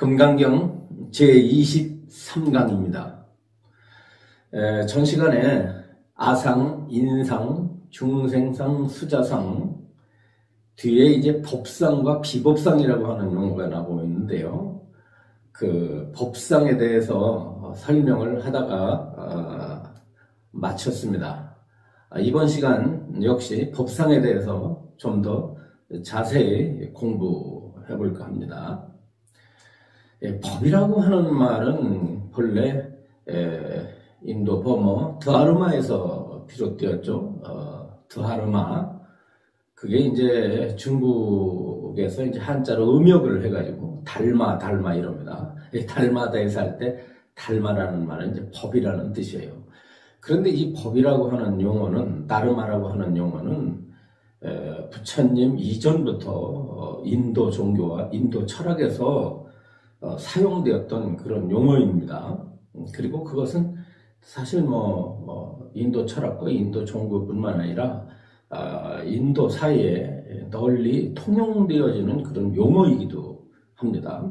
금강경 제23강입니다. 전 시간에 아상, 인상, 중생상, 수자상 뒤에 이제 법상과 비법상이라고 하는 용어가 나오고 있는데요. 그 법상에 대해서 설명을 하다가 마쳤습니다. 이번 시간 역시 법상에 대해서 좀 더 자세히 공부해 볼까 합니다. 법이라고 하는 말은 본래 인도 버머 드하르마에서 비롯되었죠. 드하르마, 그게 이제 중국에서 이제 한자로 음역을 해가지고 달마 이럽니다. 달마다에서 할 때 달마라는 말은 이제 법이라는 뜻이에요. 그런데 이 법이라고 하는 용어는, 다르마라고 하는 용어는 부처님 이전부터 인도 종교와 인도 철학에서 사용되었던 그런 용어입니다. 그리고 그것은 사실 인도 철학과 인도 종교뿐만 아니라 인도 사이에 널리 통용되어지는 그런 용어이기도 합니다.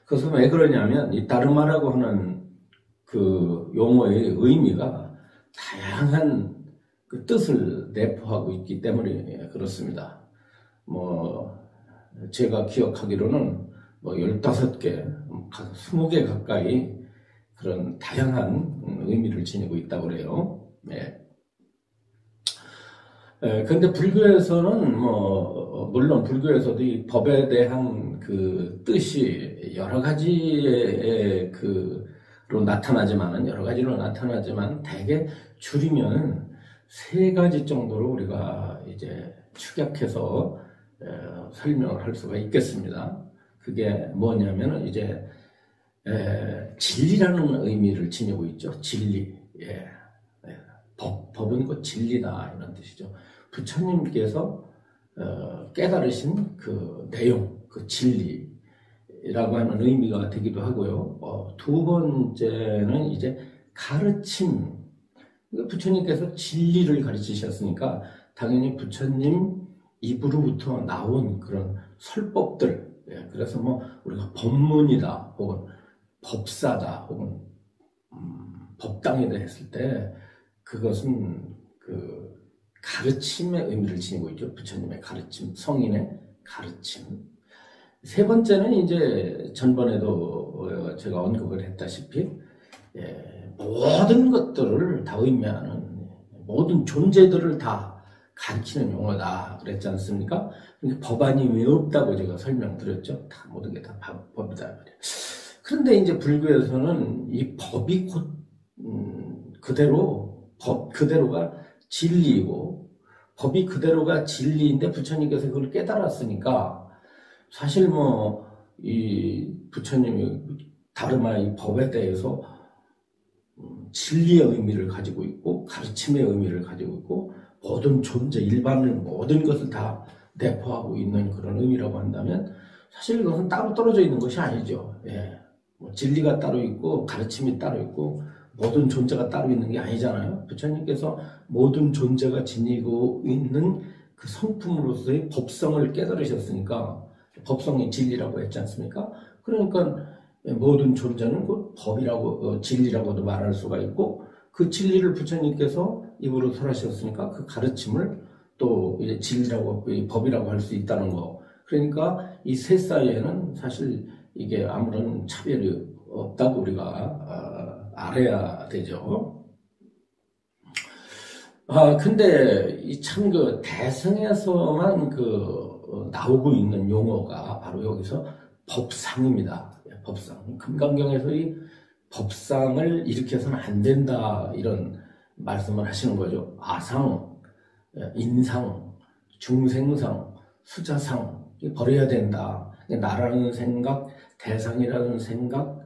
그래서 왜 그러냐면 이 다르마라고 하는 그 용어의 의미가 다양한 그 뜻을 내포하고 있기 때문에 그렇습니다. 제가 기억하기로는 15개, 20개 가까이 그런 다양한 의미를 지니고 있다고 그래요. 근데 불교에서는 물론 불교에서도 이 법에 대한 그 뜻이 여러 가지의 여러 가지로 나타나지만 대개 줄이면 3가지 정도로 우리가 이제 축약해서 설명을 할 수가 있겠습니다. 그게 뭐냐면은 이제 진리라는 의미를 지니고 있죠. 진리. 법은 곧 진리다, 이런 뜻이죠. 부처님께서 깨달으신 그 내용, 그 진리라고 하는 의미가 되기도 하고요. 두 번째는 이제 가르침. 부처님께서 진리를 가르치셨으니까 당연히 부처님 입으로부터 나온 그런 설법들, 그래서 우리가 법문이다, 혹은 법사다, 혹은 법당이다 했을 때 그것은 그 가르침의 의미를 지니고 있죠. 부처님의 가르침, 성인의 가르침. 3번째는 이제 전번에도 제가 언급을 했다시피 모든 것들을 다 의미하는, 모든 존재들을 다 가르치는 용어다 그랬지 않습니까? 그러니까 법안이 왜 없다고 제가 설명드렸죠. 다 모든 게 다 법이다. 그런데 이제 불교에서는 이 법이 곧 법 그대로가 진리이고, 법이 그대로가 진리인데 부처님께서 그걸 깨달았으니까 사실 이 부처님이 다르마 이 법에 대해서 진리의 의미를 가지고 있고 가르침의 의미를 가지고 있고 모든 존재, 일반을 모든 것을 다 내포하고 있는 그런 의미라고 한다면 사실 이것은 따로 떨어져 있는 것이 아니죠. 진리가 따로 있고 가르침이 따로 있고 모든 존재가 따로 있는 게 아니잖아요. 부처님께서 모든 존재가 지니고 있는 그 성품으로서의 법성을 깨달으셨으니까 법성이 진리라고 했지 않습니까? 그러니까 모든 존재는 그 법이라고, 진리라고도 말할 수가 있고, 그 진리를 부처님께서 입으로 설하셨으니까 그 가르침을 또 이제 진리라고, 법이라고 할 수 있다는 거. 그러니까 이 셋 사이에는 사실 이게 아무런 차별이 없다고 우리가 알아야 되죠. 근데 참 대승에서만 나오고 있는 용어가 바로 여기서 법상입니다. 법상. 금강경에서 이 법상을 이렇게 해서는 안 된다, 이런 말씀을 하시는 거죠. 아상, 인상, 중생상, 수자상, 버려야 된다. 나라는 생각, 대상이라는 생각,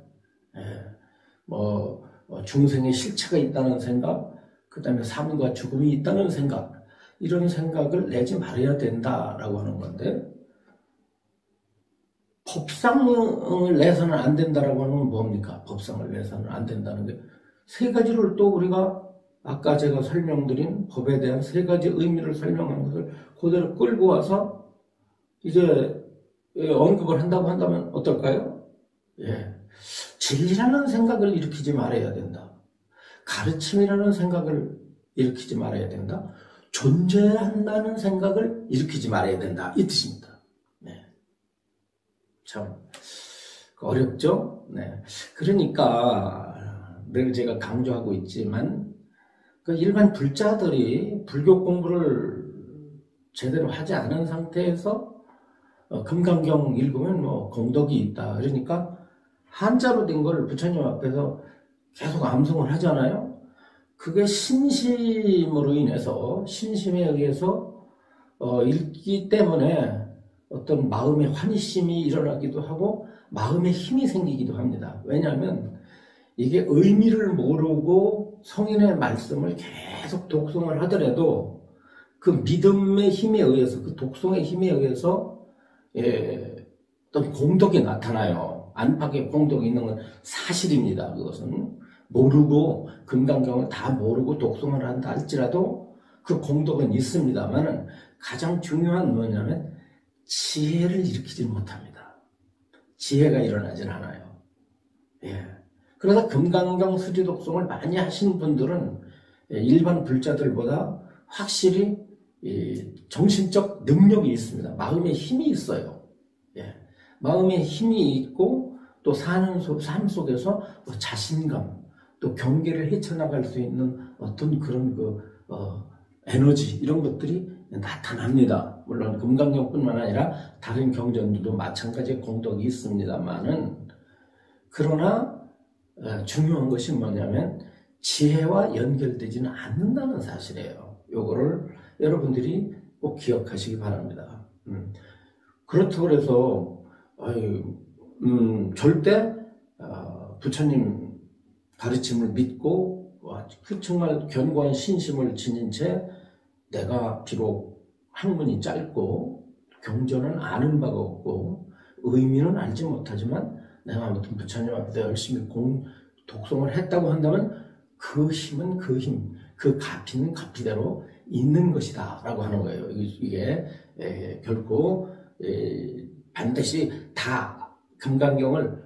중생의 실체가 있다는 생각, 그 다음에 삶과 죽음이 있다는 생각, 이런 생각을 내지 말아야 된다라고 하는 건데, 법상을 내서는 안 된다라고 하는 건 뭡니까? 법상을 내서는 안 된다는 게 3가지를 또 우리가 아까 제가 설명드린 법에 대한 3가지 의미를 설명한 것을 그대로 끌고 와서 이제 언급을 한다고 한다면 어떨까요? 예. 진리라는 생각을 일으키지 말아야 된다. 가르침이라는 생각을 일으키지 말아야 된다. 존재한다는 생각을 일으키지 말아야 된다. 이 뜻입니다. 네. 참 어렵죠? 네. 그러니까 늘 제가 강조하고 있지만 그 일반 불자들이 불교 공부를 제대로 하지 않은 상태에서 금강경 읽으면 뭐 공덕이 있다. 그러니까 한자로 된 걸 부처님 앞에서 계속 암송을 하잖아요. 그게 신심으로 인해서, 신심에 의해서 읽기 때문에 어떤 마음의 환희심이 일어나기도 하고 마음의 힘이 생기기도 합니다. 왜냐하면 이게 의미를 모르고 성인의 말씀을 계속 독송을 하더라도 그 믿음의 힘에 의해서, 그 독송의 힘에 의해서 어떤 공덕이 나타나요. 안팎에 공덕이 있는 건 사실입니다. 그것은 모르고 금강경을 다 모르고 독송을 한다 할지라도 그 공덕은 있습니다만 가장 중요한 뭐냐면 지혜를 일으키지 못합니다. 지혜가 일어나질 않아요. 예. 그래서 금강경 수지독송을 많이 하신 분들은 일반 불자들보다 확실히 정신적 능력이 있습니다. 마음의 힘이 있어요. 예. 마음의 힘이 있고 또 사는 삶 속에서 자신감, 또 경계를 헤쳐나갈 수 있는 어떤 그런 에너지 이런 것들이 나타납니다. 물론 금강경뿐만 아니라 다른 경전들도 마찬가지의 공덕이 있습니다만은 그러나 중요한 것이 뭐냐면 지혜와 연결되지는 않는다는 사실이에요. 요거를 여러분들이 꼭 기억하시기 바랍니다. 그렇다고 해서 절대 부처님 가르침을 믿고 정말 견고한 신심을 지닌 채 내가 비록 학문이 짧고 경전은 아는 바가 없고 의미는 알지 못하지만 내가 아무튼 부처님 앞에서 열심히 독송을 했다고 한다면 그 힘은 그 힘, 그 가피는 가피대로 있는 것이다 라고 하는 거예요. 이게 결코 반드시 다 금강경을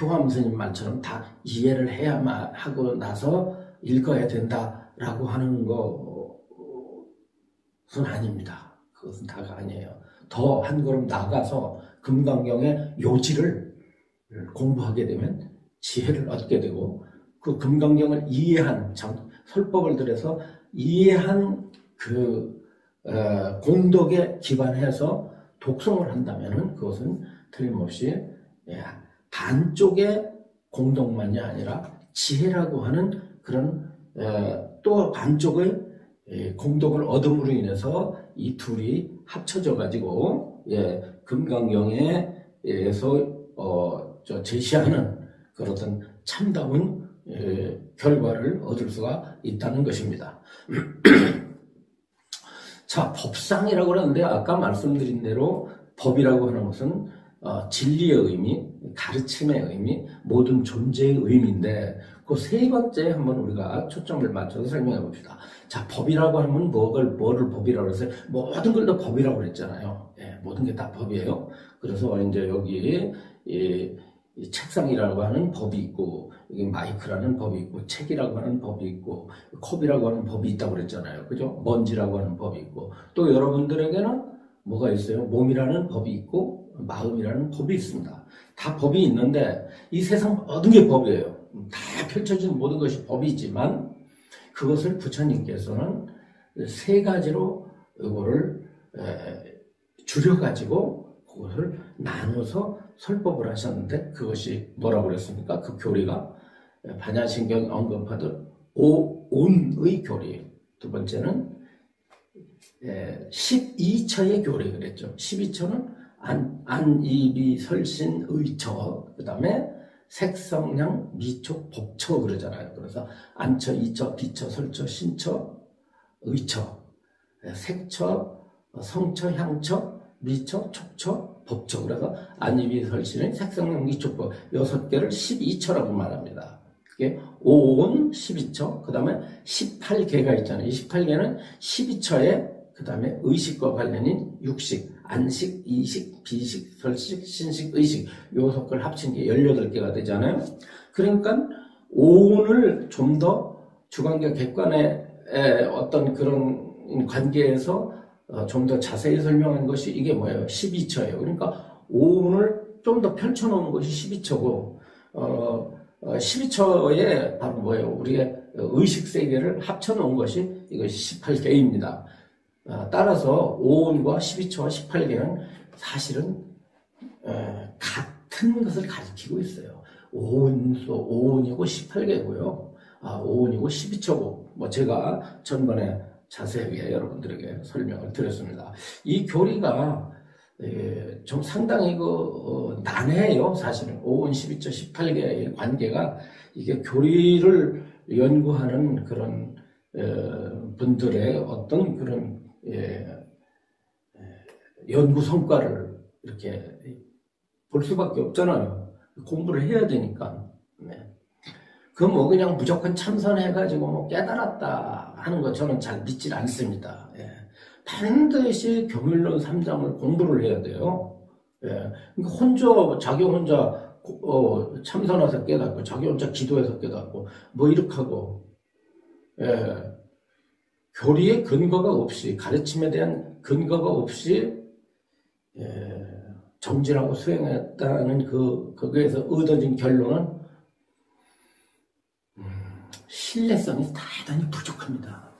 효암 스님 말처럼 다 이해를 해야만 하고 나서 읽어야 된다라고 하는 것은 아닙니다. 그것은 다가 아니에요. 더 한 걸음 나아가서 금강경의 요지를 공부하게 되면 지혜를 얻게 되고 그 금강경을 이해한 설법을 들여서 이해한 그 공덕에 기반해서 독송을 한다면은 그것은 틀림없이 반쪽의 공덕만이 아니라 지혜라고 하는 그런 또 반쪽의 공덕을 얻음으로 인해서 이 둘이 합쳐져 가지고 금강경에서 제시하는 그런 참다운 결과를 얻을 수가 있다는 것입니다. 자, 법상이라고 그러는데 아까 말씀드린 대로 법이라고 하는 것은 진리의 의미, 가르침의 의미, 모든 존재의 의미인데 그 세 번째 한번 우리가 초점을 맞춰서 설명해 봅시다. 자, 법이라고 하면 뭐를 법이라고 해서 모든 걸 다 법이라고 그랬잖아요. 모든 게 다 법이에요. 그래서 이제 여기 이 책상이라고 하는 법이 있고 여기 마이크라는 법이 있고 책이라고 하는 법이 있고 컵이라고 하는 법이 있다고 그랬잖아요. 그죠? 먼지라고 하는 법이 있고 또 여러분들에게는 뭐가 있어요? 몸이라는 법이 있고 마음이라는 법이 있습니다. 다 법이 있는데 이 세상 모든 게 법이에요. 다 펼쳐진 모든 것이 법이지만 그것을 부처님께서는 세 가지로 이거를 줄여가지고 그것을 나눠서 설법을 하셨는데 그것이 뭐라고 그랬습니까? 그 교리가 반야신경 언급하듯 오온의 교리, 두 번째는 12처의 교리 그랬죠. 12처는 안이비 설신 의처, 그 다음에 색성량 미촉 법처 그러잖아요. 그래서 안처, 이처, 비처, 설처, 신처, 의처, 색처, 성처, 향처, 미처, 촉처, 법처. 그래서 안이비 설신의 색성량 미촉법 6개를 12처라고 말합니다. 그게 오온 12처, 그 다음에 18개가 있잖아요. 이 18개는 12처의 그 다음에 의식과 관련인 육식, 안식, 이식, 비식, 설식, 신식, 의식 요 속을 합친 게 18개가 되잖아요. 그러니까 오온을 좀 더 주관과 객관의 어떤 그런 관계에서 좀 더 자세히 설명한 것이 이게 뭐예요? 12처예요. 그러니까 오온을 좀 더 펼쳐놓은 것이 12처고 12처에 바로 뭐예요? 우리의 의식 세계를 합쳐놓은 것이 이것이 18개입니다. 따라서 오온과 12처와 18개는 사실은 같은 것을 가리키고 있어요. 오온이고 18개고요. 오온이고 12처고 뭐 제가 전번에 자세하게 여러분들에게 설명을 드렸습니다. 이 교리가 좀 상당히 난해해요. 사실은 오온, 12처, 18개의 관계가 이게 교리를 연구하는 그런 분들의 어떤 그런 연구 성과를 이렇게 볼 수밖에 없잖아요. 공부를 해야 되니까. 네. 뭐 그냥 무조건 참선해가지고 뭐 깨달았다 하는 거 저는 잘 믿질 않습니다. 예. 반드시 경일론 3장을 공부를 해야 돼요. 예. 그러니까 자기 혼자 참선해서 깨닫고, 자기 혼자 기도해서 깨닫고, 뭐 이렇게 하고, 예. 교리의 근거가 없이, 가르침에 대한 근거가 없이, 예. 정진하고 수행했다는 거기에서 얻어진 결론은 신뢰성이 대단히 부족합니다.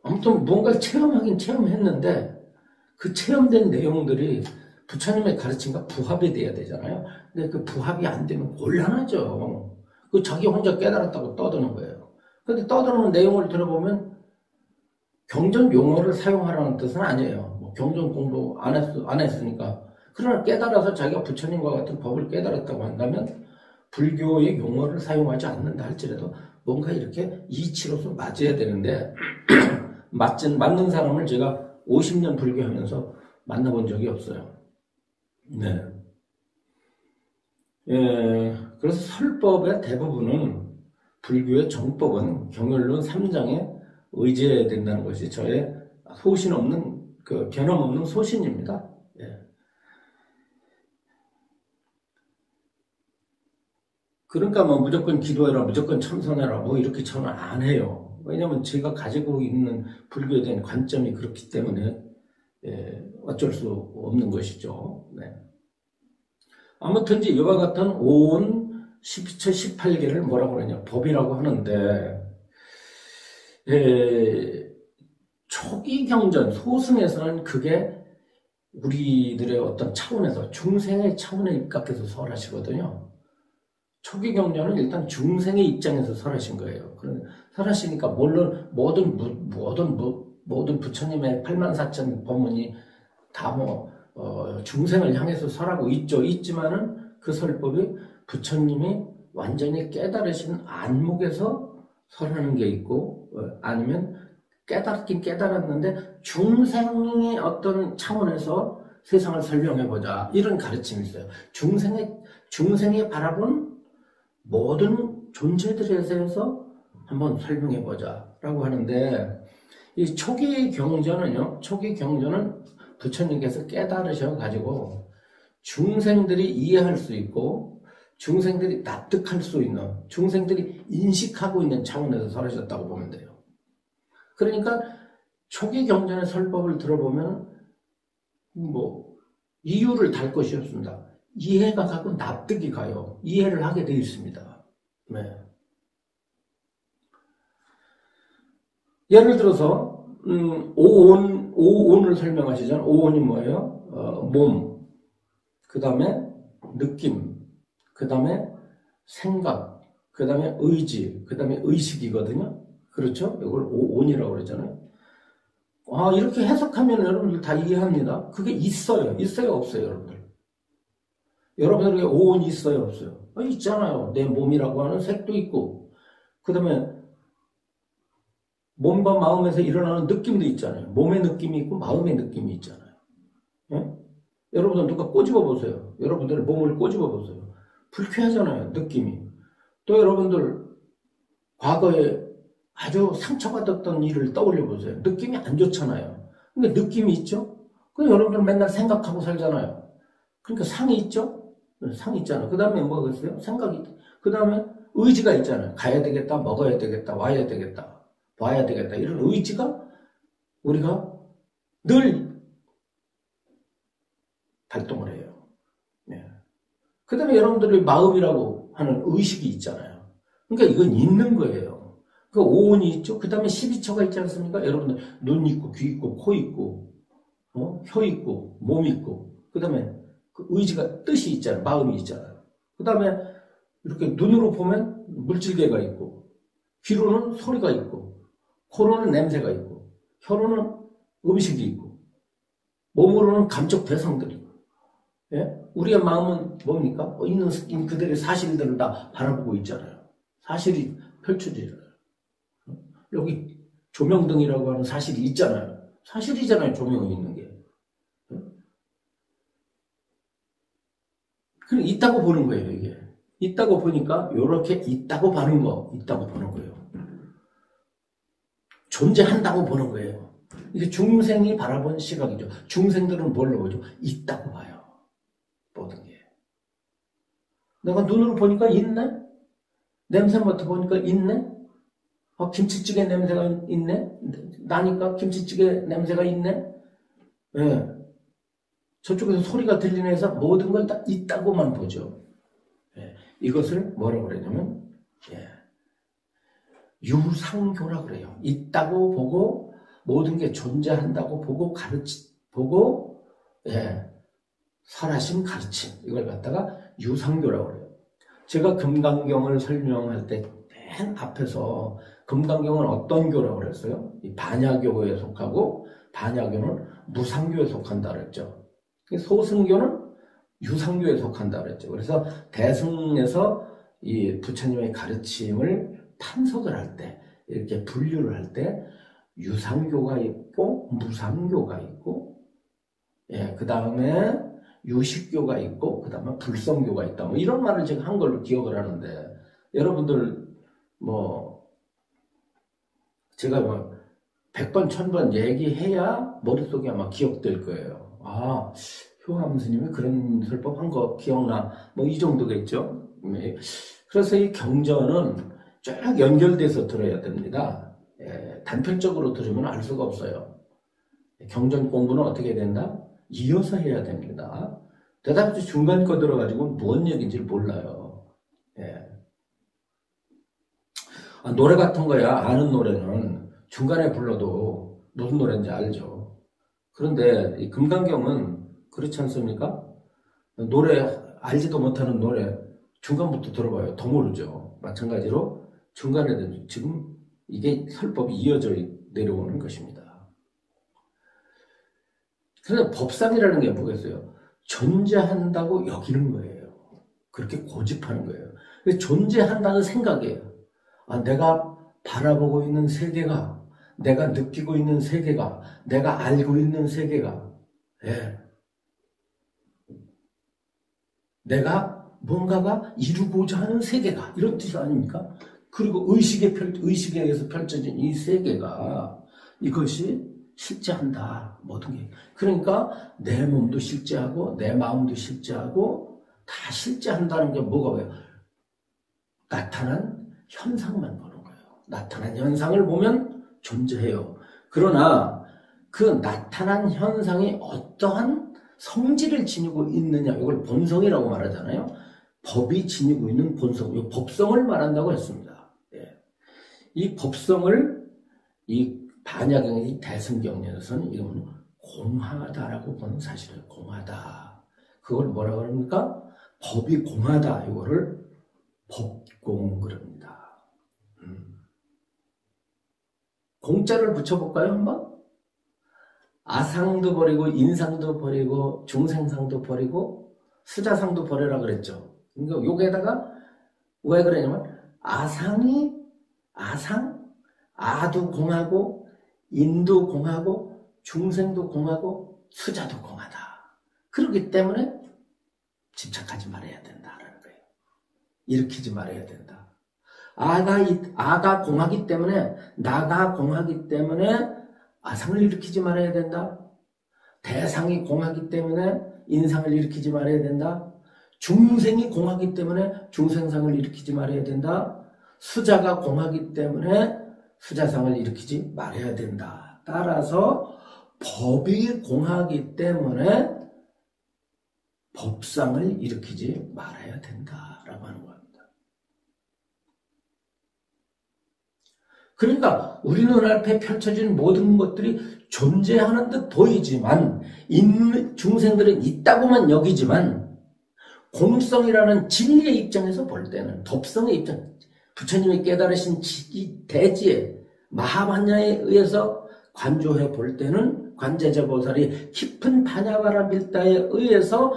아무튼 뭔가를 체험하긴 체험했는데 그 체험된 내용들이 부처님의 가르침과 부합이 돼야 되잖아요. 근데 그 부합이 안 되면 곤란하죠. 그 자기 혼자 깨달았다고 떠드는 거예요. 근데 떠드는 내용을 들어보면 경전 용어를 사용하라는 뜻은 아니에요. 뭐 경전 공부 안 했으니까. 그러나 깨달아서 자기가 부처님과 같은 법을 깨달았다고 한다면 불교의 용어를 사용하지 않는다 할지라도 뭔가 이렇게 이치로서 맞아야 되는데 맞는 사람을 제가 50년 불교하면서 만나본 적이 없어요. 네. 그래서 설법의 대부분은 불교의 정법은 경열론 3장에 의지해야 된다는 것이 저의 소신 없는 변함없는 소신입니다. 예. 그러니까 뭐 무조건 기도해라, 무조건 참선해라, 뭐 이렇게 저는 안 해요. 왜냐면 제가 가지고 있는 불교에 대한 관점이 그렇기 때문에 어쩔 수 없는 것이죠. 네. 아무튼 이와 같은 오온 12처 18개를 뭐라고 그러냐 법이라고 하는데 초기 경전 소승에서는 그게 우리들의 어떤 차원에서 중생의 차원에 입각해서 설하시거든요. 초기 경전은 일단 중생의 입장에서 설하신 거예요. 설하시니까 물론 모든 부처님의 84,000 법문이 다 중생을 향해서 설하고 있지만은 그 설법이 부처님이 완전히 깨달으신 안목에서 설하는 게 있고, 아니면 깨달긴 깨달았는데 중생의 어떤 차원에서 세상을 설명해보자 이런 가르침이 있어요. 중생이 바라본 모든 존재들에 대해서 한번 설명해보자 라고 하는데, 이 초기 경전은 부처님께서 깨달으셔가지고 중생들이 이해할 수 있고 중생들이 납득할 수 있는, 중생들이 인식하고 있는 차원에서 설하셨다고 보면 돼요. 그러니까 초기 경전의 설법을 들어보면 이유를 달 것이 없습니다. 이해가 가고 납득이 가요. 이해를 하게 되어 있습니다. 네. 예를 들어서 오온을 설명하시잖아요. 오온이 뭐예요? 몸, 그 다음에 느낌, 그 다음에 생각, 그 다음에 의지, 그 다음에 의식이거든요. 그렇죠? 이걸 오온이라고 그러잖아요. 이렇게 해석하면 여러분들 다 이해합니다. 그게 있어요? 없어요, 여러분들? 여러분들에게 오온이 있어요, 없어요? 있잖아요. 내 몸이라고 하는 색도 있고, 그 다음에 몸과 마음에서 일어나는 느낌도 있잖아요. 몸의 느낌이 있고 마음의 느낌이 있잖아요. 예? 여러분들 누가 꼬집어 보세요. 여러분들 몸을 꼬집어 보세요. 불쾌하잖아요, 느낌이. 또 여러분들 과거에 아주 상처받았던 일을 떠올려 보세요. 느낌이 안 좋잖아요. 그러니까 느낌이 있죠? 그 여러분들 맨날 생각하고 살잖아요. 그러니까 상이 있죠? 상이 있잖아요. 그 다음에 뭐가 있어요? 생각이 있다. 그 다음에 의지가 있잖아요. 가야 되겠다, 먹어야 되겠다, 와야 되겠다, 봐야 되겠다. 이런 의지가 우리가 늘 발동을 해요. 네. 그 다음에 여러분들의 마음이라고 하는 의식이 있잖아요. 그러니까 이건 있는 거예요. 그 오온이 있죠. 그 다음에 12처가 있지 않습니까? 여러분들 눈 있고 귀 있고 코 있고 혀 있고 몸 있고 그 다음에 그 의지가 뜻이 있잖아요. 마음이 있잖아요. 그 다음에 이렇게 눈으로 보면 물질계가 있고 귀로는 소리가 있고 코로는 냄새가 있고 혀로는 음식이 있고 몸으로는 감촉 대상들이 있고 예? 우리의 마음은 뭡니까? 있는 그들의 사실들을 다 바라보고 있잖아요. 사실이 펼쳐지잖아요. 여기 조명등이라고 하는 사실이 있잖아요. 사실이잖아요. 조명이 있는 게. 그럼 있다고 보는 거예요. 이게. 있다고 보니까 이렇게 있다고 보는 거예요. 존재한다고 보는 거예요. 이게 중생이 바라본 시각이죠. 중생들은 뭘로 보죠? 있다고 봐요. 모든 게. 내가 눈으로 보니까 있네? 냄새 맡아보니까 있네? 김치찌개 냄새가 있네? 나니까 김치찌개 냄새가 있네? 예. 저쪽에서 소리가 들리는 해서 모든 걸 다 있다고만 보죠. 예. 이것을 뭐라고 그러냐면, 예. 유상교라고 그래요. 있다고 보고, 모든 게 존재한다고 보고, 보고, 예. 설하심 가르침. 이걸 갖다가 유상교라고 그래요. 제가 금강경을 설명할 때 맨 앞에서 금강경은 어떤 교라고 그랬어요? 이 반야교에 속하고 반야교는 무상교에 속한다 그랬죠. 소승교는 유상교에 속한다 그랬죠. 그래서 대승에서 이 부처님의 가르침을 판석을 할 때, 이렇게 분류를 할 때 유상교가 있고 무상교가 있고, 예, 그 다음에 유식교가 있고, 그 다음에 불성교가 있다. 뭐 이런 말을 제가 한 걸로 기억을 하는데, 여러분들 제가 100번, 1000번 얘기해야 머릿속에 아마 기억될 거예요. 아, 효암 스님이 그런 설법 한 거 기억나. 뭐 이 정도겠죠. 그래서 이 경전은 쫙 연결돼서 들어야 됩니다. 예, 단편적으로 들으면 알 수가 없어요. 경전 공부는 어떻게 된다? 이어서 해야 됩니다. 대답이 중간 거 들어가지고 무슨 얘기인지 몰라요. 예. 노래 같은 거야. 아는 노래는 중간에 불러도 무슨 노래인지 알죠. 그런데 이 금강경은 그렇지 않습니까? 노래 알지도 못하는 노래 중간부터 들어봐요. 더 모르죠. 마찬가지로 중간에도 지금 이게 설법이 이어져 내려오는 것입니다. 그래서 법상이라는 게 뭐겠어요? 존재한다고 여기는 거예요. 그렇게 고집하는 거예요. 존재한다는 생각이에요. 내가 바라보고 있는 세계가, 내가 느끼고 있는 세계가, 내가 알고 있는 세계가, 예. 내가 뭔가가 이루고자 하는 세계가, 이런 뜻이 아닙니까? 그리고 의식에 의해서 펼쳐진 이 세계가, 이것이 실제한다. 모든 게. 그러니까 내 몸도 실제하고, 내 마음도 실제하고, 다 실제한다는 게 뭐가 왜요? 나타난 현상만 보는 거예요. 나타난 현상을 보면 존재해요. 그러나 그 나타난 현상이 어떠한 성질을 지니고 있느냐, 이걸 본성이라고 말하잖아요. 법이 지니고 있는 본성, 이 법성을 말한다고 했습니다. 예. 이 법성을 이 반야경의 대승경에서는 이건 공하다라고 보는 사실이에요. 공하다. 그걸 뭐라고 합니까? 법이 공하다. 이거를 법공 그럽니다. 공자를 붙여볼까요, 한번? 아상도 버리고, 인상도 버리고, 중생상도 버리고, 수자상도 버려라 그랬죠. 그러니까 여기에다가 왜 그러냐면, 아도 공하고, 인도 공하고, 중생도 공하고, 수자도 공하다. 그렇기 때문에 집착하지 말아야 된다라는 거예요. 일으키지 말아야 된다. 아가 공하기 때문에, 나가 공하기 때문에 아상을 일으키지 말아야 된다. 대상이 공하기 때문에 인상을 일으키지 말아야 된다. 중생이 공하기 때문에 중생상을 일으키지 말아야 된다. 수자가 공하기 때문에 수자상을 일으키지 말아야 된다. 따라서 법이 공하기 때문에 법상을 일으키지 말아야 된다라고 하는 겁니다. 그러니까 우리 눈앞에 펼쳐진 모든 것들이 존재하는 듯 보이지만 중생들은 있다고만 여기지만 공성이라는 진리의 입장에서 볼 때는 법성의 입장, 부처님이 깨달으신 대지에 마하반야에 의해서 관조해 볼 때는 관제자보살이 깊은 반야바라밀다에 의해서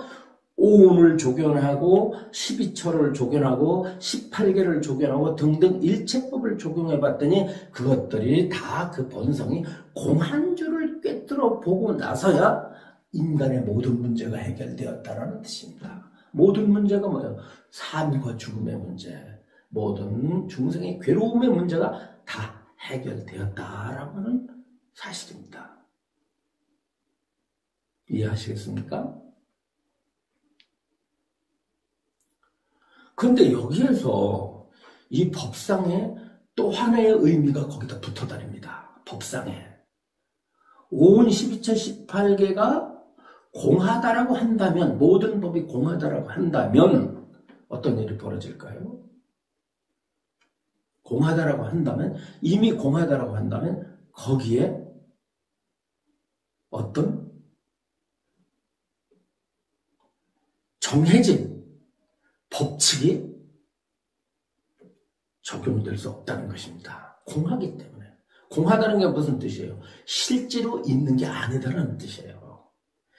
오운을 조견하고 12처를 조견하고 18개를 조견하고 등등 일체법을 적용해 봤더니 그것들이 다 그 본성이 공한 줄을 꿰뚫어 보고 나서야 인간의 모든 문제가 해결되었다는 뜻입니다. 모든 문제가 뭐예요? 삶과 죽음의 문제, 모든 중생의 괴로움의 문제가 다 해결되었다라고 하는 사실입니다. 이해하시겠습니까? 그런데 여기에서 이 법상에 또 하나의 의미가 거기다 붙어 다닙니다. 법상에. 오운 12처 18개가 공하다라고 한다면, 모든 법이 공하다라고 한다면 어떤 일이 벌어질까요? 공하다라고 한다면, 이미 공하다라고 한다면 거기에 어떤 정해진 법칙이 적용될 수 없다는 것입니다. 공하기 때문에. 공하다는 게 무슨 뜻이에요? 실제로 있는 게 아니다라는 뜻이에요.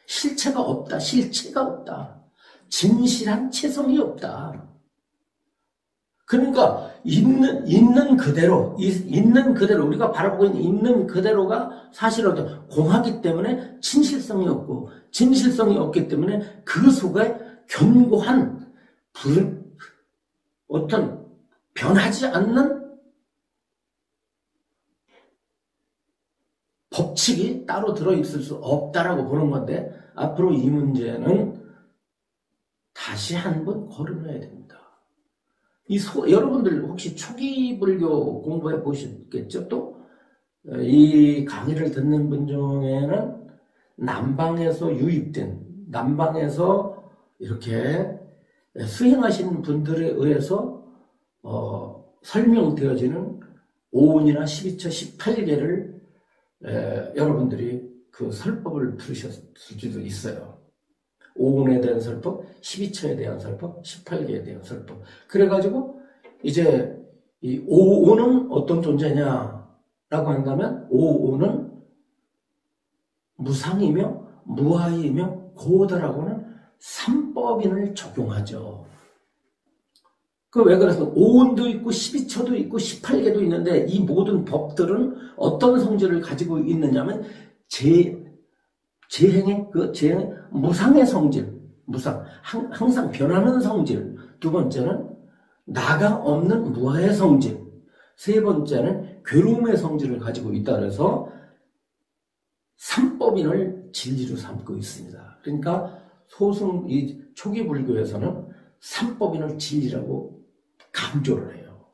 실체가 없다. 실체가 없다. 진실한 체성이 없다. 그러니까 있는 그대로 우리가 바라보고 있는 그대로가 사실 어떤 공하기 때문에 진실성이 없고, 진실성이 없기 때문에 그 속에 견고한 어떤 변하지 않는 법칙이 따로 들어있을 수 없다라고 보는 건데, 앞으로 이 문제는 다시 한번 거론해야 됩니다. 여러분들 혹시 초기 불교 공부해 보셨겠죠? 또 이 강의를 듣는 분 중에는 남방에서 유입된, 남방에서 이렇게 수행하신 분들에 의해서 설명되어지는 오운이나 12처 18개를 여러분들이 그 설법을 들으셨을 수도 있어요. 오운에 대한 설법, 12처에 대한 설법, 18개에 대한 설법. 그래가지고 이제 이 오운은 어떤 존재냐라고 한다면, 오운은 무상이며 무아이며 고다라고는 삼법인을 적용하죠. 왜 그래서 오운도 있고 12처도 있고 18개도 있는데, 이 모든 법들은 어떤 성질을 가지고 있느냐면 재행의 무상의 성질, 항상 변하는 성질. 두 번째는 나가 없는 무아의 성질. 세 번째는 괴로움의 성질을 가지고 있다 그래서 삼법인을 진리로 삼고 있습니다. 그러니까 이 초기 불교에서는 삼법인을 진리라고 강조를 해요.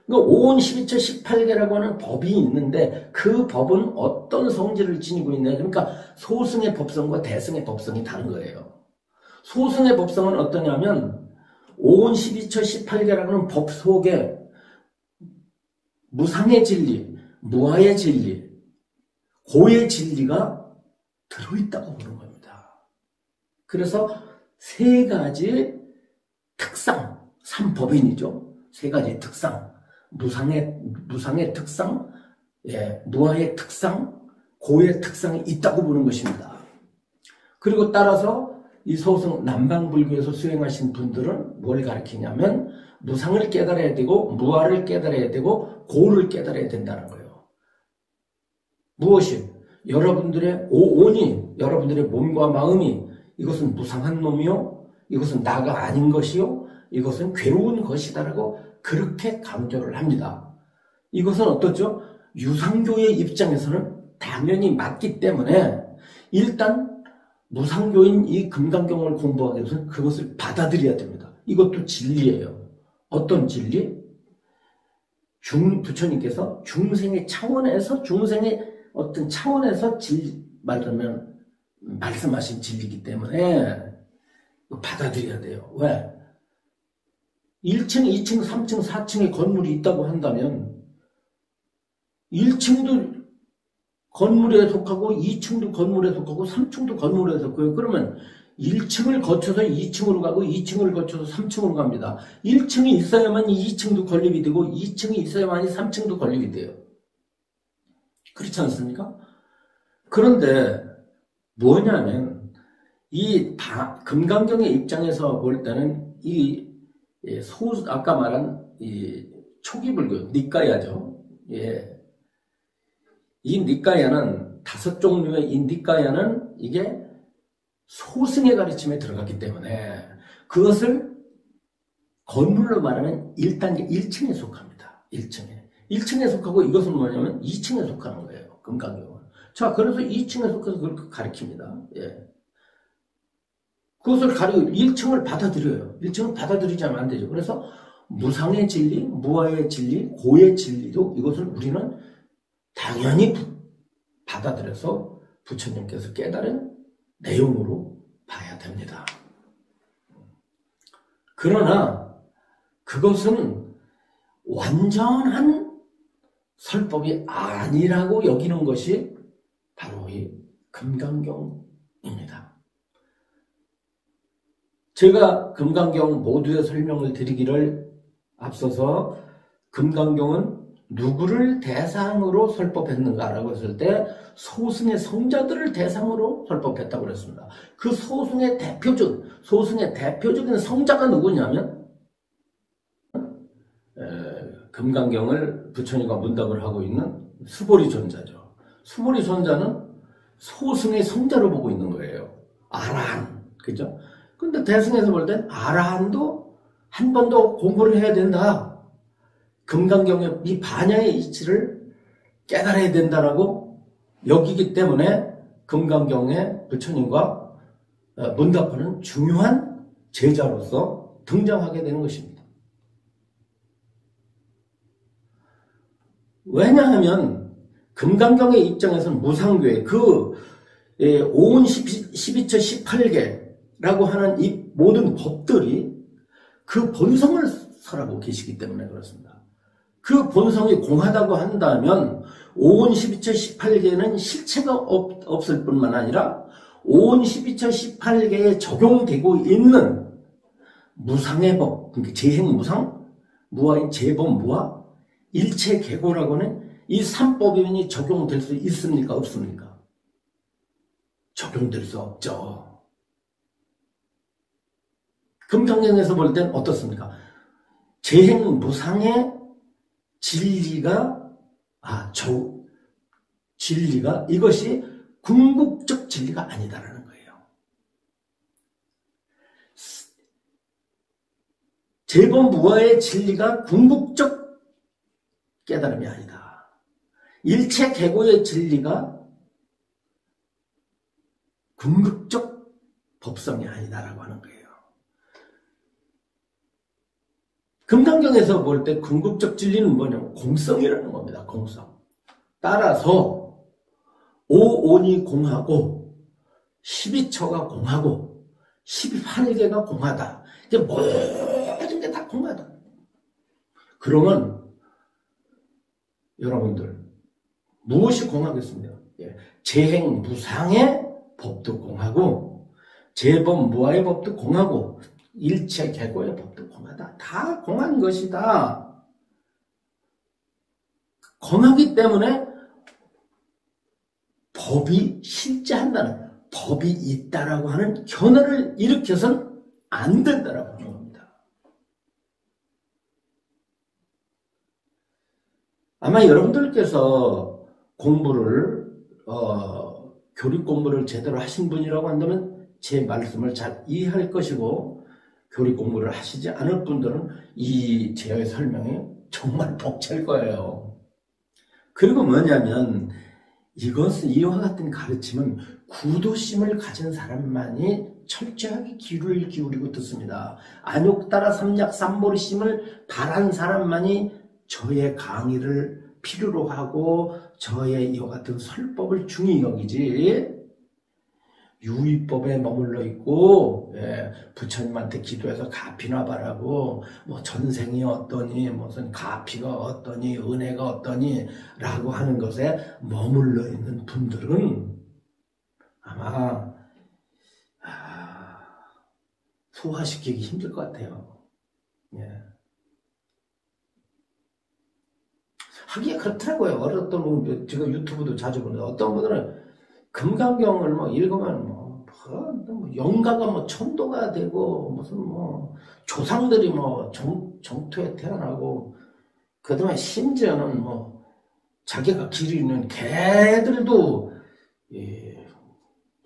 그러니까 오운 12처 18개라고 하는 법이 있는데, 그 법은 어떤 성질을 지니고 있냐. 그러니까 소승의 법성과 대승의 법성이 다른 거예요. 소승의 법성은 어떠냐면, 오운 12처 18개라고 하는 법 속에 무상의 진리, 무아의 진리, 고의 진리가 들어있다고 보는 겁니다. 그래서 세 가지 특상, 삼법인이죠. 세 가지 특상. 무상의 특상, 무아의 특상, 고의 특상이 있다고 보는 것입니다. 그리고 따라서 이 소승 남방불교에서 수행하신 분들은 뭘 가르치냐면, 무상을 깨달아야 되고, 무아를 깨달아야 되고, 고를 깨달아야 된다는 거예요. 무엇이? 여러분들의 오온이, 여러분들의 몸과 마음이 이것은 무상한 놈이요, 이것은 나가 아닌 것이요, 이것은 괴로운 것이다라고 그렇게 강조를 합니다. 이것은 어떻죠? 유상교의 입장에서는 당연히 맞기 때문에 일단 무상교인 이 금강경을 공부하기 위해서는 그것을 받아들여야 됩니다. 이것도 진리예요. 어떤 진리? 부처님께서 중생의 차원에서, 중생의 어떤 차원에서 말하면 말씀하신 진리이기 때문에 받아들여야 돼요. 왜? 1층, 2층, 3층, 4층에 건물이 있다고 한다면 1층도 건물에 속하고 2층도 건물에 속하고 3층도 건물에 속하고 그러면 1층을 거쳐서 2층으로 가고 2층을 거쳐서 3층으로 갑니다. 1층이 있어야만 2층도 건립이 되고 2층이 있어야만 3층도 건립이 돼요. 그렇지 않습니까? 그런데 뭐냐면 이 금강경의 입장에서 볼 때는 아까 말한 이 초기 불교 니까야죠. 예. 이 니까야는 5종류의 이 니까야는 이게 소승의 가르침에 들어갔기 때문에 그것을 건물로 말하면 1단계 1층에 속합니다. 1층에 속하고 이것은 뭐냐면 2층에 속하는 거예요. 금강경은. 자, 그래서 2층에 속해서 그걸 가르칩니다. 예. 그것을 1층을 받아들여요. 1층을 받아들이지 않으면 안 되죠. 그래서 무상의 진리, 무아의 진리, 고의 진리도 이것을 우리는 당연히 받아들여서 부처님께서 깨달은 내용으로 봐야 됩니다. 그러나 그것은 완전한 설법이 아니라고 여기는 것이 바로 이 금강경입니다. 제가 금강경 모두의 설명을 드리기를 앞서서 금강경은 누구를 대상으로 설법했는가라고 했을 때 소승의 성자들을 대상으로 설법했다고 그랬습니다. 그 소승의 대표적인 성자가 누구냐면 금강경을 부처님과 문답을 하고 있는 수보리존자죠. 수보리존자는 소승의 성자로 보고 있는 거예요. 아라한. 그죠? 근데 대승에서 볼 땐 아라한도 한 번 더 공부를 해야 된다. 금강경의 이 반야의 이치를 깨달아야 된다라고 여기기 때문에 금강경의 부처님과 문답하는 중요한 제자로서 등장하게 되는 것입니다. 왜냐하면 금강경의 입장에서는 무상교회 오은 12처 18개라고 하는 이 모든 법들이 그 본성을 설하고 계시기 때문에 그렇습니다. 그 본성이 공하다고 한다면 오은 12처 18개는 실체가 없을 뿐만 아니라 오은 12처 18개에 적용되고 있는 무상의 법, 그러니까 재행무상, 무아인 재범무아, 일체계고라고 하는 이 3법이 적용될 수 있습니까? 없습니까? 적용될 수 없죠. 금강경에서 볼 땐 어떻습니까? 재행무상의 진리가 이것이 궁극적 진리가 아니다라는 거예요. 재범무아의 진리가 궁극적 깨달음이 아니다. 일체계고의 진리가 궁극적 법성이 아니다라고 하는 거예요. 금강경에서 볼 때 궁극적 진리는 뭐냐면 공성이라는 겁니다. 공성. 따라서 5온이 공하고 12처가 공하고 18개가 공하다. 이게 모든 게 다 공하다. 그러면 여러분들 무엇이 공하겠습니까? 재행 무상의 법도 공하고 재범 무아의 법도 공하고 일체 계고의 법도 공하다. 다 공한 것이다. 공하기 때문에 법이 실제한다는, 법이 있다라고 하는 견해를 일으켜서는 안 된다라고 하는 겁니다. 아마 여러분들께서 교리 공부를 제대로 하신 분이라고 한다면 제 말씀을 잘 이해할 것이고, 교리 공부를 하시지 않을 분들은 이 제 설명이 정말 벅찰 거예요. 그리고 뭐냐면 이것은 이와 같은 가르침은 구도심을 가진 사람만이 철저하게 귀를 기울이고 듣습니다. 안욕따라 삼약삼보리심을 바란 사람만이 저의 강의를 필요로 하고 저의 이와 같은 설법을 중히 여기지, 유의법에 머물러 있고, 부처님한테 기도해서 가피나 바라고, 뭐 전생이 어떠니, 무슨 가피가 어떠니, 은혜가 어떠니 라고 하는 것에 머물러 있는 분들은 아마 소화시키기 힘들 것 같아요. 하기가 그렇더라고요. 어떤 분, 제가 유튜브도 자주 보는데 어떤 분들은 금강경을 뭐 읽으면 뭐 영가가 뭐 천도가 되고 무슨 뭐 조상들이 뭐 정토에 태어나고, 그다음에 심지어는 뭐 자기가 기르는 개들도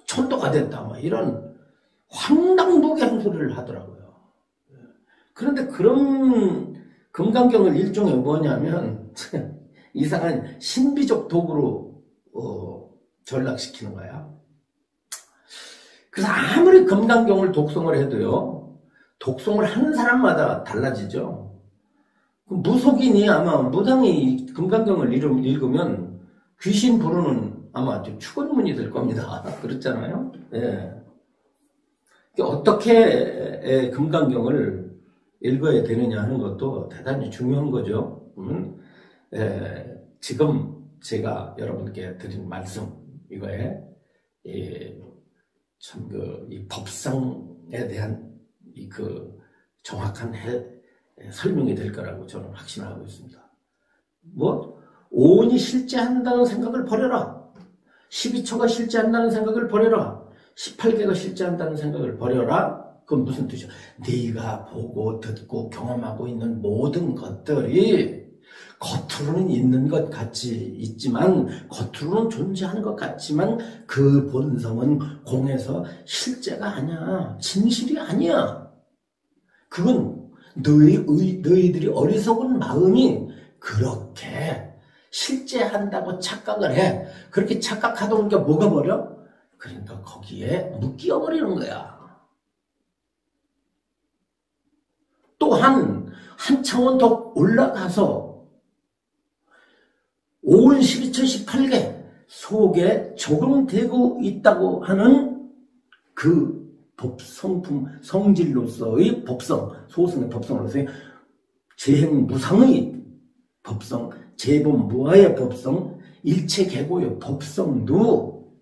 천도가 됐다 뭐 이런 황당무계한 소리를 하더라고요. 그런데 그런 금강경을 일종의 뭐냐면 이상한 신비적 도구로 전락시키는 거야. 그래서 아무리 금강경을 독송을 해도요, 독송을 하는 사람마다 달라지죠. 무속인이 아마 무당이 금강경을 읽으면 귀신 부르는 아마 축원문이 될 겁니다. 그렇잖아요. 어떻게 금강경을 읽어야 되느냐 하는 것도 대단히 중요한 거죠. 지금 제가 여러분께 드린 말씀, 이거에 참 이 법상에 대한 정확한 설명이 될 거라고 저는 확신하고 있습니다. 뭐 오온이 실제한다는 생각을 버려라. 12초가 실제한다는 생각을 버려라. 18개가 실제한다는 생각을 버려라. 그건 무슨 뜻이야? 네가 보고 듣고 경험하고 있는 모든 것들이 겉으로는 있는 것 같이 있지만, 겉으로는 존재하는 것 같지만 그 본성은 공에서 실제가 아니야. 진실이 아니야. 그건 너희들이 어리석은 마음이 그렇게 실제한다고 착각을 해. 그렇게 착각하다 보니까 뭐가 버려? 그러니까 거기에 묶여버리는 거야. 또한 한 차원 더 올라가서 5운 12초 18개 속에 적용되고 있다고 하는 그 법성품, 성질로서의 법성, 소승의 법성으로서의 재행무상의 법성, 재본무아의 법성, 일체계고의 법성도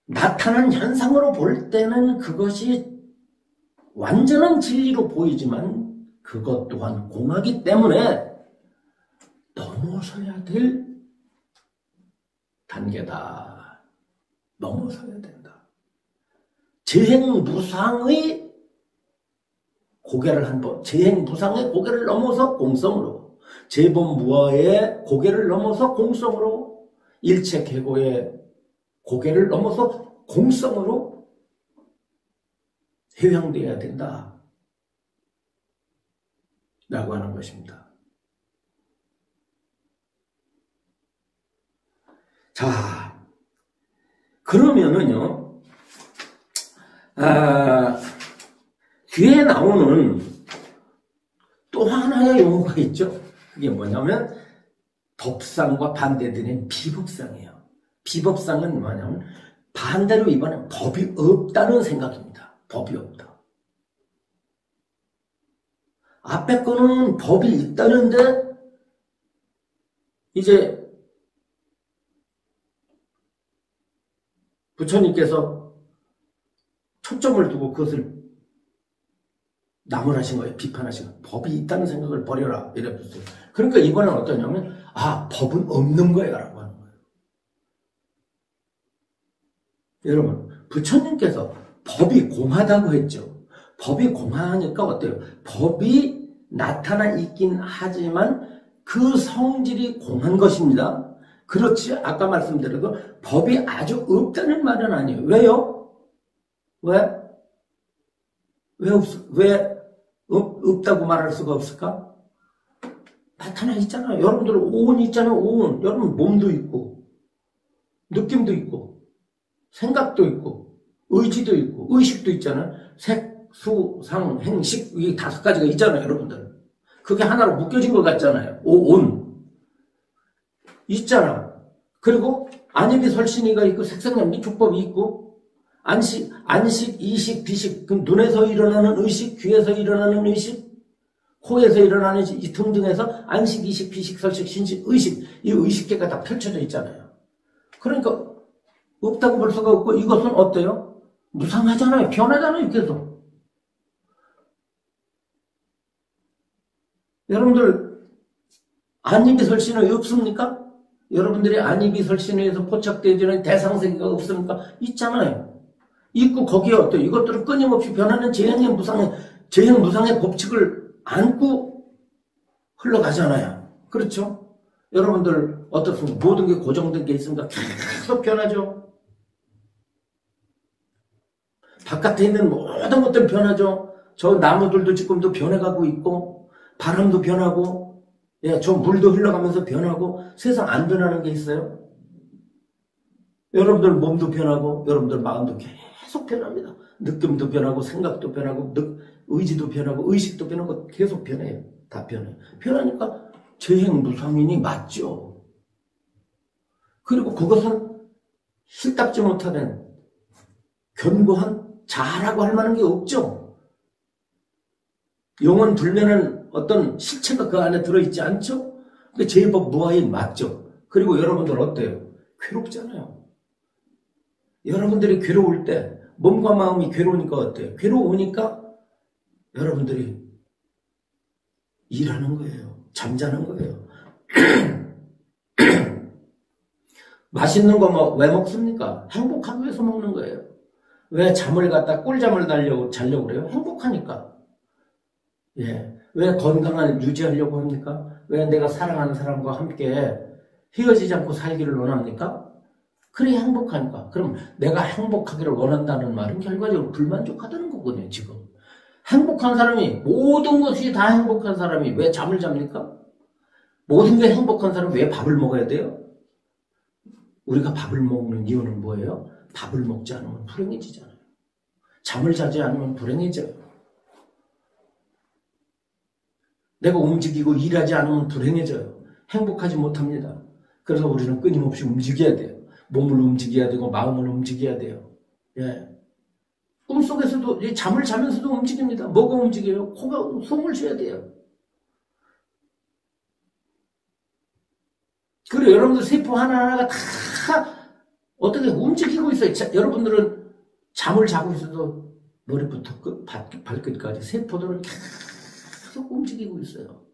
나타난 현상으로 볼 때는 그것이 완전한 진리로 보이지만 그것 또한 공하기 때문에 넘어서야 될 단계다. 넘어서야 된다. 재행무상의 고개를 넘어서 공성으로, 재본무아의 고개를 넘어서 공성으로, 일체계고의 고개를 넘어서 공성으로 해양되어야 된다 라고 하는 것입니다. 자, 그러면은요, 뒤에 나오는 또 하나의 용어가 있죠. 그게 뭐냐면 법상과 반대되는 비법상이에요. 비법상은 뭐냐면 반대로 이번엔 법이 없다는 생각입니다. 법이 없다. 앞에 거는 법이 있다는데 이제 부처님께서 초점을 두고 그것을 나무라신 거예요. 비판하신 거예요. 법이 있다는 생각을 버려라. 이랬어요. 그러니까 이번엔 어떠냐면 법은 없는 거야 라고 하는 거예요. 여러분, 부처님께서 법이 공하다고 했죠. 법이 공하니까 어때요? 법이 나타나 있긴 하지만 그 성질이 공한 것입니다. 그렇지, 아까 말씀드려도 법이 아주 없다는 말은 아니에요. 왜요? 왜 없다고 말할 수가 없을까? 나타나 있잖아요. 여러분들 오온이 있잖아요. 오온. 여러분 몸도 있고 느낌도 있고 생각도 있고 의지도 있고 의식도 있잖아요. 색, 수, 상, 행, 식 이 5가지가 있잖아요. 여러분들. 그게 하나로 묶여진 것 같잖아요. 오온. 있잖아. 그리고 안입이 설신이가 있고 색상연비 촉법이 있고 안식, 이식, 비식. 그 눈에서 일어나는 의식, 귀에서 일어나는 의식, 코에서 일어나는 의식 등등해서 안식, 이식, 비식, 설식, 신식, 의식. 이 의식계가 다 펼쳐져 있잖아요. 그러니까 없다고 볼 수가 없고 이것은 어때요? 무상하잖아요. 변하잖아요. 계속. 여러분들 안입이 설신이 없습니까? 여러분들이 안입이 설신에서 포착되지는 대상세계가 없습니까? 있잖아요. 있고 거기에 어때요? 이것들은 끊임없이 변하는 재행무상의 법칙을 안고 흘러가잖아요. 그렇죠? 여러분들 어떻습니까? 모든 게 고정된 게 있습니까? 계속 변하죠. 바깥에 있는 모든 것들 변하죠. 저 나무들도 지금도 변해가고 있고 바람도 변하고 예, 저 물도 흘러가면서 변하고 세상 안 변하는 게 있어요? 여러분들 몸도 변하고 여러분들 마음도 계속 변합니다. 느낌도 변하고 생각도 변하고 의지도 변하고 의식도 변하고 계속 변해요. 다 변해요. 변하니까 재행무상이니 맞죠. 그리고 그것은 실답지 못하는 견고한 자라고 할 만한 게 없죠. 영원 불면한 어떤 실체가 그 안에 들어있지 않죠? 근데 제법 무아인 맞죠. 그리고 여러분들 어때요? 괴롭잖아요. 여러분들이 괴로울 때 몸과 마음이 괴로우니까 어때요? 괴로우니까 여러분들이 일하는 거예요. 잠자는 거예요. 맛있는 거 왜 먹습니까? 행복하기 위해서 먹는 거예요. 왜 잠을 갖다 꿀잠을 자려고 그래요? 행복하니까. 예. 왜 건강을 유지하려고 합니까? 왜 내가 사랑하는 사람과 함께 헤어지지 않고 살기를 원합니까? 그래 행복하니까. 그럼 내가 행복하기를 원한다는 말은 결과적으로 불만족하다는 거거든요. 지금. 행복한 사람이 모든 것이 다 행복한 사람이 왜 잠을 잡니까? 모든 게 행복한 사람이 왜 밥을 먹어야 돼요? 우리가 밥을 먹는 이유는 뭐예요? 밥을 먹지 않으면 불행해지잖아요. 잠을 자지 않으면 불행해져요. 내가 움직이고 일하지 않으면 불행해져요. 행복하지 못합니다. 그래서 우리는 끊임없이 움직여야 돼요. 몸을 움직여야 되고 마음을 움직여야 돼요. 예. 꿈속에서도 잠을 자면서도 움직입니다. 뭐가 움직여요? 코가 숨을 쉬어야 돼요. 그리고 여러분들 세포 하나하나가 다 어떻게 움직이고 있어요. 여러분들은 잠을 자고 있어도 머리부터 발끝까지 세포들은 계속 움직이고 있어요.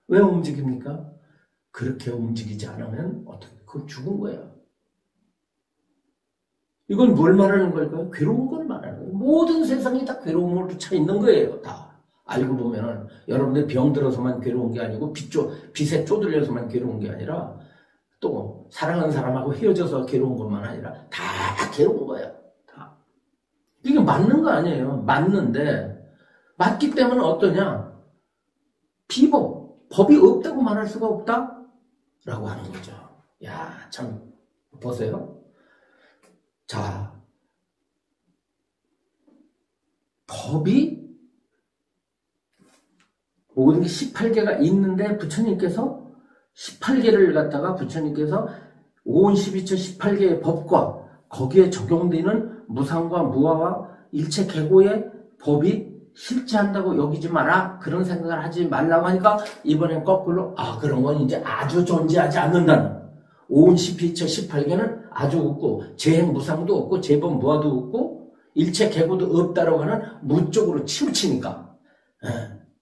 왜 움직입니까? 그렇게 움직이지 않으면 어떻게 그건 죽은 거야. 이건 뭘 말하는 걸까요? 괴로운 걸 말하는 거예요. 모든 세상이 다 괴로움으로 차 있는 거예요. 다. 알고 보면은 여러분들 병들어서만 괴로운 게 아니고 빛에 쪼들려서만 괴로운 게 아니라 또 사랑하는 사람하고 헤어져서 괴로운 것만 아니라 다 괴로운 거야. 다. 이게 맞는 거 아니에요. 맞는데 맞기 때문에 어떠냐? 법이 없다고 말할 수가 없다? 라고 하는 거죠. 야, 참 보세요. 자, 법이 모든 게 18개가 있는데 부처님께서 18개를 갖다가 부처님께서 5온 12처 18개의 법과 거기에 적용되는 무상과 무아와 일체 계고의 법이 실체한다고 여기지 마라. 그런 생각을 하지 말라고 하니까 이번엔 거꾸로 그런 건 이제 아주 존재하지 않는다는 5온 12처 18개는 아주 없고 재행 무상도 없고 재법 무아도 없고 일체 계고도 없다라고 하는 무 쪽으로 치우치니까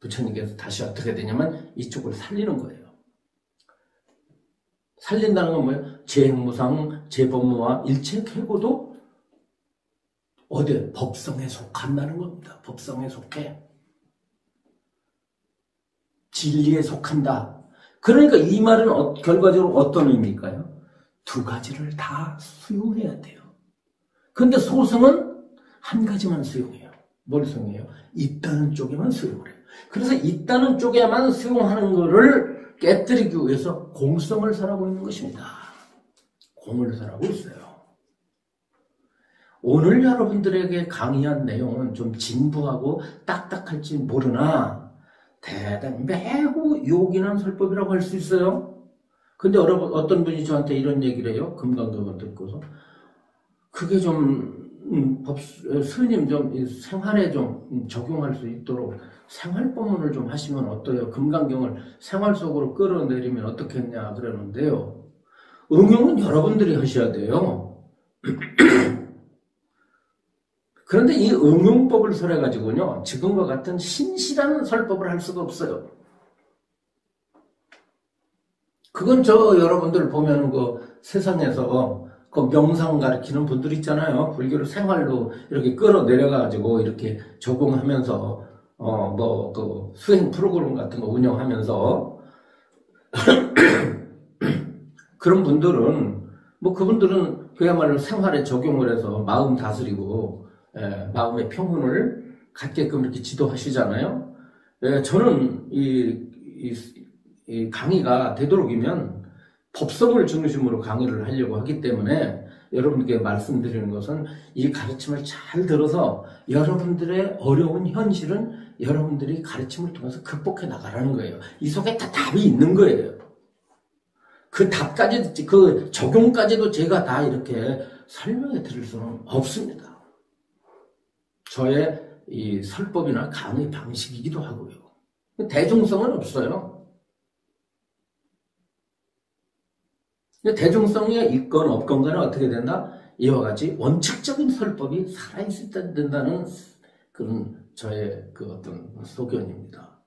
부처님께서 다시 어떻게 되냐면 이쪽을 살리는 거예요. 살린다는 건 뭐예요? 재행무상, 재법무와 일체 계고도 어디 법성에 속한다는 겁니다. 법성에 속해. 진리에 속한다. 그러니까 이 말은 결과적으로 어떤 의미일까요? 두 가지를 다 수용해야 돼요. 그런데 소승은 한 가지만 수용해요. 뭘 수용해요? 있다는 쪽에만 수용을 해요. 그래서 있다는 쪽에만 수용하는 거를 깨뜨리기 위해서 공성을 설하고 있는 것입니다. 공을 설하고 있어요. 오늘 여러분들에게 강의한 내용은 좀 진부하고 딱딱할지 모르나 매우 요긴한 설법이라고 할 수 있어요. 근데 여러분, 어떤 분이 저한테 이런 얘기를 해요. 금강경을 듣고서. 그게 좀 스님 좀 생활에 좀 적용할 수 있도록 생활법문을 좀 하시면 어때요? 금강경을 생활 속으로 끌어내리면 어떻겠냐 그러는데요. 응용은 여러분들이 하셔야 돼요. 그런데 이 응용법을 설해가지고요, 지금과 같은 신실한 설법을 할 수가 없어요. 그건 여러분들 보면 세상에서 명상 가르치는 분들 있잖아요. 불교를 생활로 이렇게 끌어내려가지고 이렇게 적용하면서, 수행 프로그램 같은 거 운영하면서, 그런 분들은, 그분들은 그야말로 생활에 적용을 해서 마음 다스리고, 마음의 평온을 갖게끔 이렇게 지도하시잖아요. 저는 이 강의가 되도록이면 법성을 중심으로 강의를 하려고 하기 때문에 여러분께 말씀드리는 것은 이 가르침을 잘 들어서 여러분들의 어려운 현실은 여러분들이 가르침을 통해서 극복해 나가라는 거예요. 이 속에 다 답이 있는 거예요. 그 답까지, 그 적용까지도 제가 다 이렇게 설명해 드릴 수는 없습니다. 저의 이 설법이나 강의 방식이기도 하고요. 대중성은 없어요. 대중성이 있건 없건간은 어떻게 된다? 이와 같이 원칙적인 설법이 살아있을 때 된다는 그런 저의 어떤 소견입니다.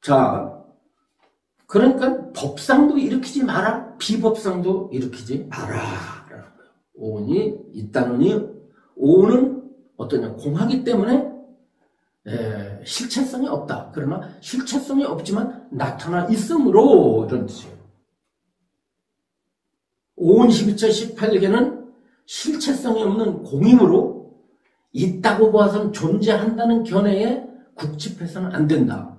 자, 그러니까 법상도 일으키지 마라, 비법상도 일으키지 마라. 오온이 있다느니, 오온은 어떠냐? 공하기 때문에 실체성이 없다. 그러나 실체성이 없지만 나타나 있으므로 이런 뜻이에요. 오온 12처 18개는 실체성이 없는 공임으로 있다고 봐서는 존재한다는 견해에 국집해서는 안 된다.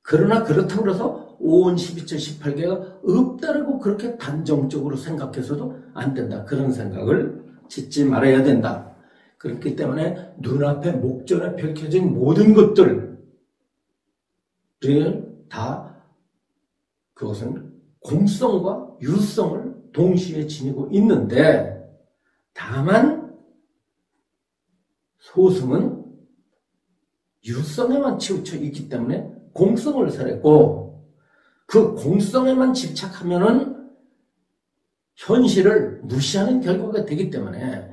그러나 그렇다고 해서 오온 12처 18개가 없다라고 그렇게 단정적으로 생각해서도 안 된다. 그런 생각을 짓지 말아야 된다. 그렇기 때문에 눈앞에 목전에 펼쳐진 모든 것들을 다 그것은 공성과 유성을 동시에 지니고 있는데, 다만 소승은 유성에만 치우쳐 있기 때문에 공성을 설했고, 그 공성에만 집착하면은 현실을 무시하는 결과가 되기 때문에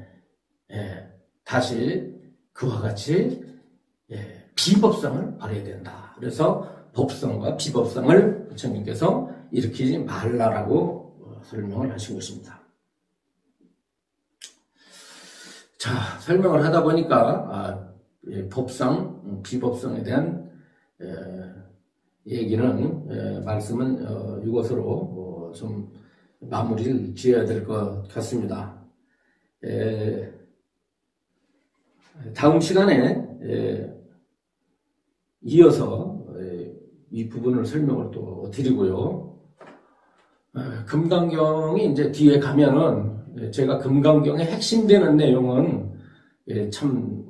다시 그와 같이 비법성을 버려야 된다. 그래서 법성과 비법성을 부처님께서 일으키지 말라라고 설명을 하신 것입니다. 자, 설명을 하다 보니까 법성, 비법성에 대한 얘기는 말씀은 이것으로 좀 마무리를 지어야 될 것 같습니다. 다음 시간에 이어서 이 부분을 설명을 또 드리고요. 금강경이 이제 뒤에 가면은 제가 금강경의 핵심되는 내용은 참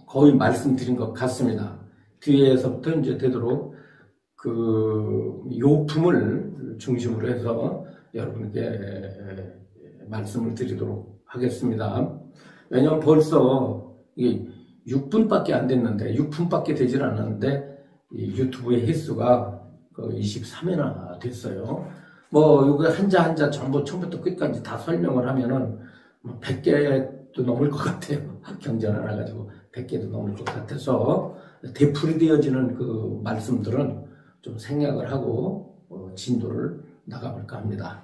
거의 말씀드린 것 같습니다. 뒤에서부터 이제 되도록 그 요품을 중심으로 해서 여러분께 말씀을 드리도록 하겠습니다. 왜냐하면 벌써 이게 6분밖에 안 됐는데, 6분밖에 되질 않았는데, 이 유튜브의 횟수가 23회나 됐어요. 요거 한자 한자 전부 처음부터 끝까지 다 설명을 하면은 100개도 넘을 것 같아요. 경전 하나 가지고 100개도 넘을 것 같아서, 되풀이되어지는 그 말씀들은 좀 생략을 하고, 진도를 나가볼까 합니다.